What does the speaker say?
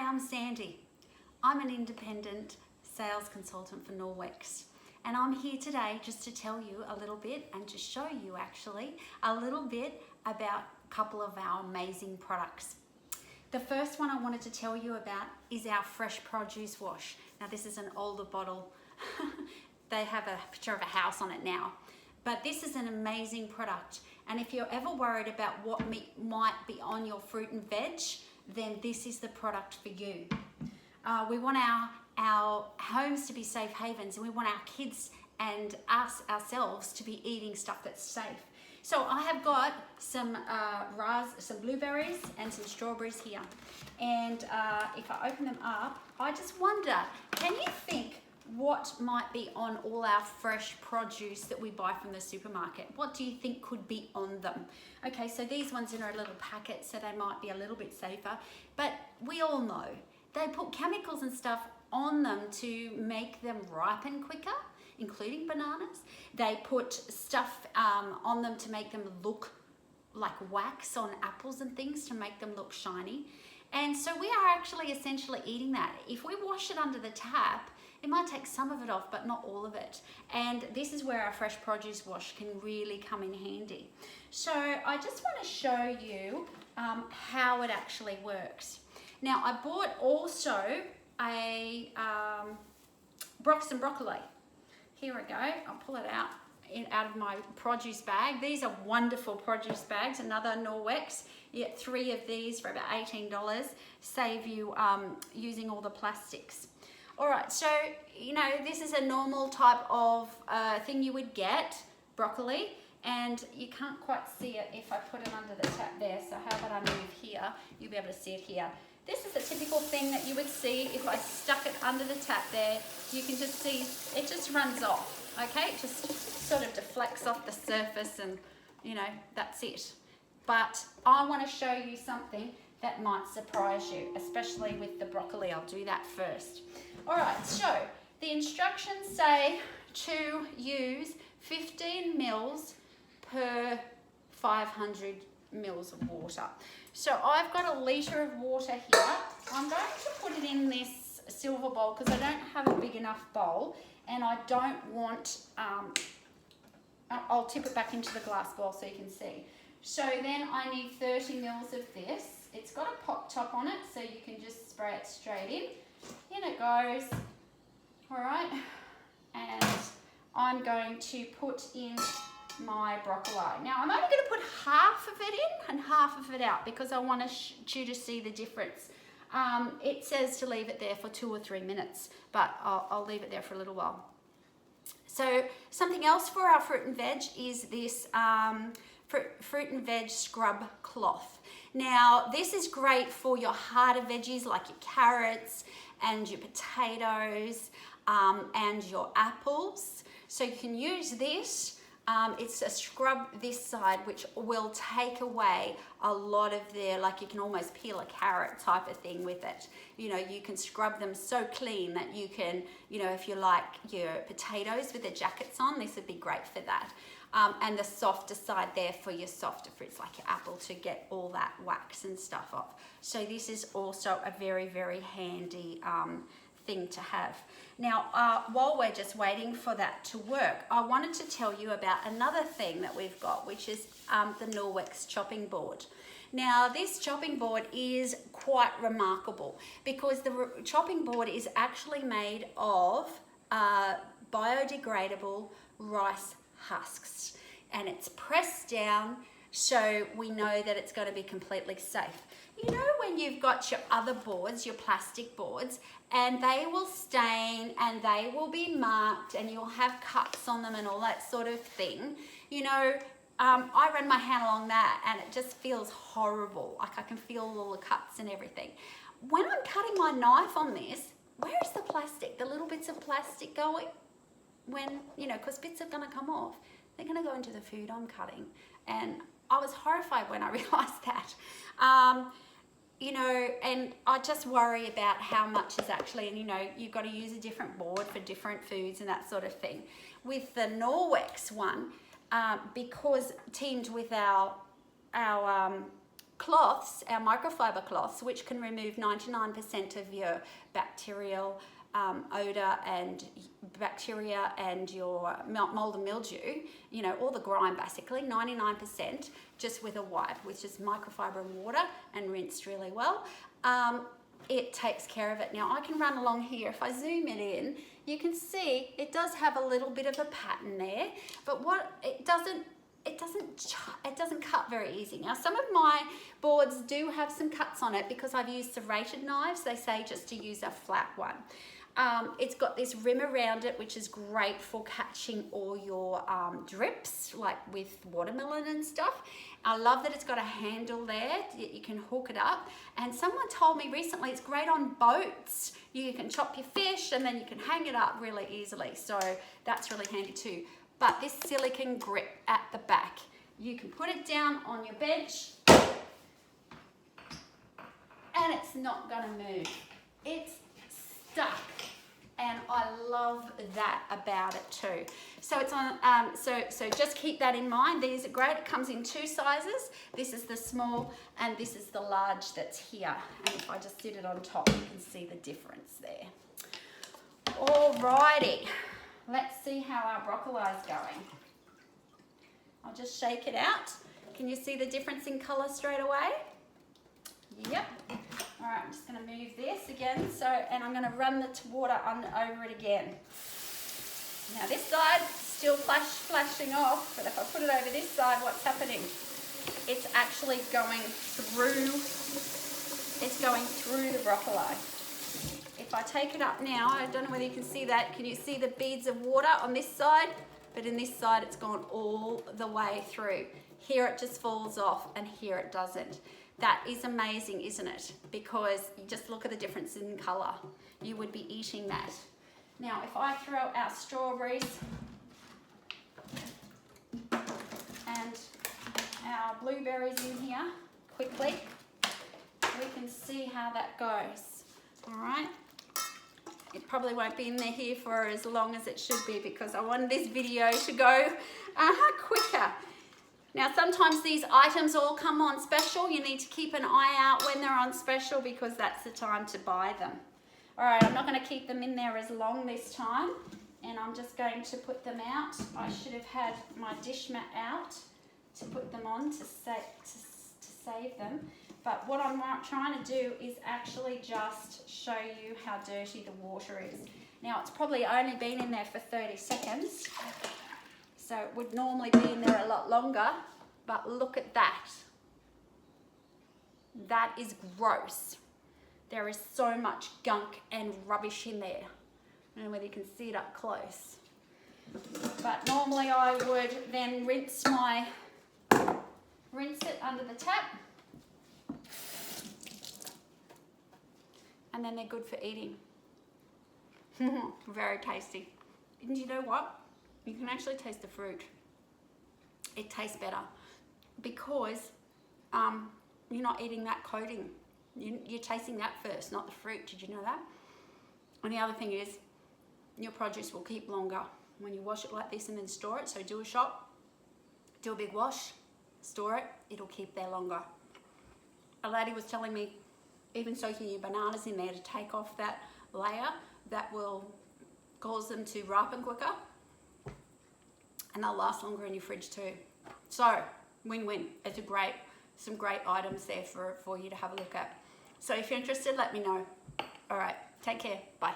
I'm Sandy. I'm an independent sales consultant for Norwex, and I'm here today just to tell you a little bit and to show you actually a little bit about a couple of our amazing products. The first one I wanted to tell you about is our Fresh Produce Wash. Now this is an older bottle. They have a picture of a house on it now. But this is an amazing product. And if you're ever worried about what might be on your fruit and veg, then this is the product for you. We want our homes to be safe havens, and we want our kids and ourselves to be eating stuff that's safe. So I have got some blueberries and some strawberries here. And if I open them up, I just wonder, can you think what might be on all our fresh produce that we buy from the supermarket? What do you think could be on them? Okay, so these ones are in a little packet, so they might be a little bit safer, but we all know they put chemicals and stuff on them to make them ripen quicker, including bananas. They put stuff on them to make them look like wax on apples and things to make them look shiny. And so we are actually essentially eating that. If we wash it under the tap, it might take some of it off, but not all of it. And this is where our Fresh Produce Wash can really come in handy. So I just want to show you how it actually works. Now I bought also some broccoli. Here we go, I'll pull it out of my produce bag. These are wonderful produce bags, another Norwex. You get 3 of these for about $18, save you using all the plastics. All right, so, you know, this is a normal type of thing you would get, broccoli, and you can't quite see it if I put it under the tap there, so how about I move here? You'll be able to see it here. This is a typical thing that you would see if I stuck it under the tap there. You can just see, it just runs off, okay? It just sort of deflects off the surface and, you know, that's it. But I want to show you something that might surprise you, especially with the broccoli. I'll do that first. All right, so the instructions say to use 15 mils per 500 mils of water. So I've got a litre of water here. I'm going to put it in this silver bowl because I don't have a big enough bowl, and I don't want, I'll tip it back into the glass bowl so you can see. So then I need 30 mils of this. It's got a pop top on it, so you can just spray it straight in. In it goes. All right, and I'm going to put in my broccoli. Now I'm only going to put half of it in and half of it out because I want you to see the difference. It says to leave it there for 2 or 3 minutes, but I'll leave it there for a little while. So something else for our fruit and veg is this fruit and veg scrub cloth. Now this is great for your harder veggies like your carrots and your potatoes and your apples. So you can use this. It's a scrub this side, which will take away a lot of their, like you can almost peel a carrot type of thing with it. You know, you can scrub them so clean that you can, you know, if you like your potatoes with the jackets on, this would be great for that. And the softer side there for your softer fruits like your apple to get all that wax and stuff off. So this is also a very, very handy thing to have. Now, while we're just waiting for that to work, I wanted to tell you about another thing that we've got, which is the Norwex chopping board. Now, this chopping board is quite remarkable because the chopping board is actually made of biodegradable rice husks, and it's pressed down so we know that it's going to be completely safe. You know when you've got your other boards, your plastic boards, and they will stain and they will be marked and you'll have cuts on them and all that sort of thing. You know, I ran my hand along that and it just feels horrible. Like I can feel all the cuts and everything. When I'm cutting my knife on this, where is the plastic? The little bits of plastic going? When, you know, because bits are going to come off. They're going to go into the food I'm cutting. And I was horrified when I realized that. You know, and I just worry about how much is actually, and you know, you've got to use a different board for different foods and that sort of thing. With the Norwex one, because teamed with our cloths, our microfiber cloths, which can remove 99% of your bacterial odor and bacteria and your mold and mildew, you know, all the grime basically, 99% just with a wipe, which is microfiber and water and rinsed really well. It takes care of it. Now I can run along here. If I zoom it in, you can see it does have a little bit of a pattern there, but what it doesn't cut very easy. Now some of my boards do have some cuts on it because I've used serrated knives. They say just to use a flat one. It's got this rim around it, which is great for catching all your drips, like with watermelon and stuff. I love that it's got a handle there. You can hook it up. And someone told me recently it's great on boats. You can chop your fish and then you can hang it up really easily. So that's really handy too. But this silicone grip at the back, you can put it down on your bench and it's not gonna move. It's stuck, and I love that about it too. So it's on. So just keep that in mind. These are great. It comes in 2 sizes. This is the small, and this is the large that's here. And if I just sit it on top, you can see the difference there. Alrighty, let's see how our broccoli is going. I'll just shake it out. Can you see the difference in colour straight away? Yep. All right, I'm just going to move this again. And I'm going to run the water over it again. Now this side still flashing off, but if I put it over this side, what's happening? It's actually going through. It's going through the broccoli. If I take it up now, I don't know whether you can see that. Can you see the beads of water on this side? But in this side, it's gone all the way through. Here it just falls off, and here it doesn't. That is amazing, isn't it? Because you just look at the difference in colour. You would be eating that. Now, if I throw our strawberries and our blueberries in here quickly, we can see how that goes. All right. It probably won't be in there here for as long as it should be because I want this video to go quicker. Now sometimes these items all come on special. You need to keep an eye out when they're on special because that's the time to buy them. All right, I'm not going to keep them in there as long this time, and I'm just going to put them out. I should have had my dish mat out to put them on to save them. But what I'm trying to do is actually just show you how dirty the water is. Now it's probably only been in there for 30 seconds. So it would normally be in there a lot longer, but look at that. That is gross. There is so much gunk and rubbish in there. I don't know whether you can see it up close. But normally I would then rinse it under the tap. And then they're good for eating. Very tasty. And you know what? You can actually taste the fruit. It tastes better because you're not eating that coating. You're tasting that first, not the fruit. Did you know that? And the other thing is, your produce will keep longer when you wash it like this and then store it. So do a shop, do a big wash, store it, it'll keep there longer. A lady was telling me, even soaking your bananas in there to take off that layer, that will cause them to ripen quicker. And they'll last longer in your fridge too. So, win-win. It's some great items there for you to have a look at. So if you're interested, let me know. All right, take care. Bye.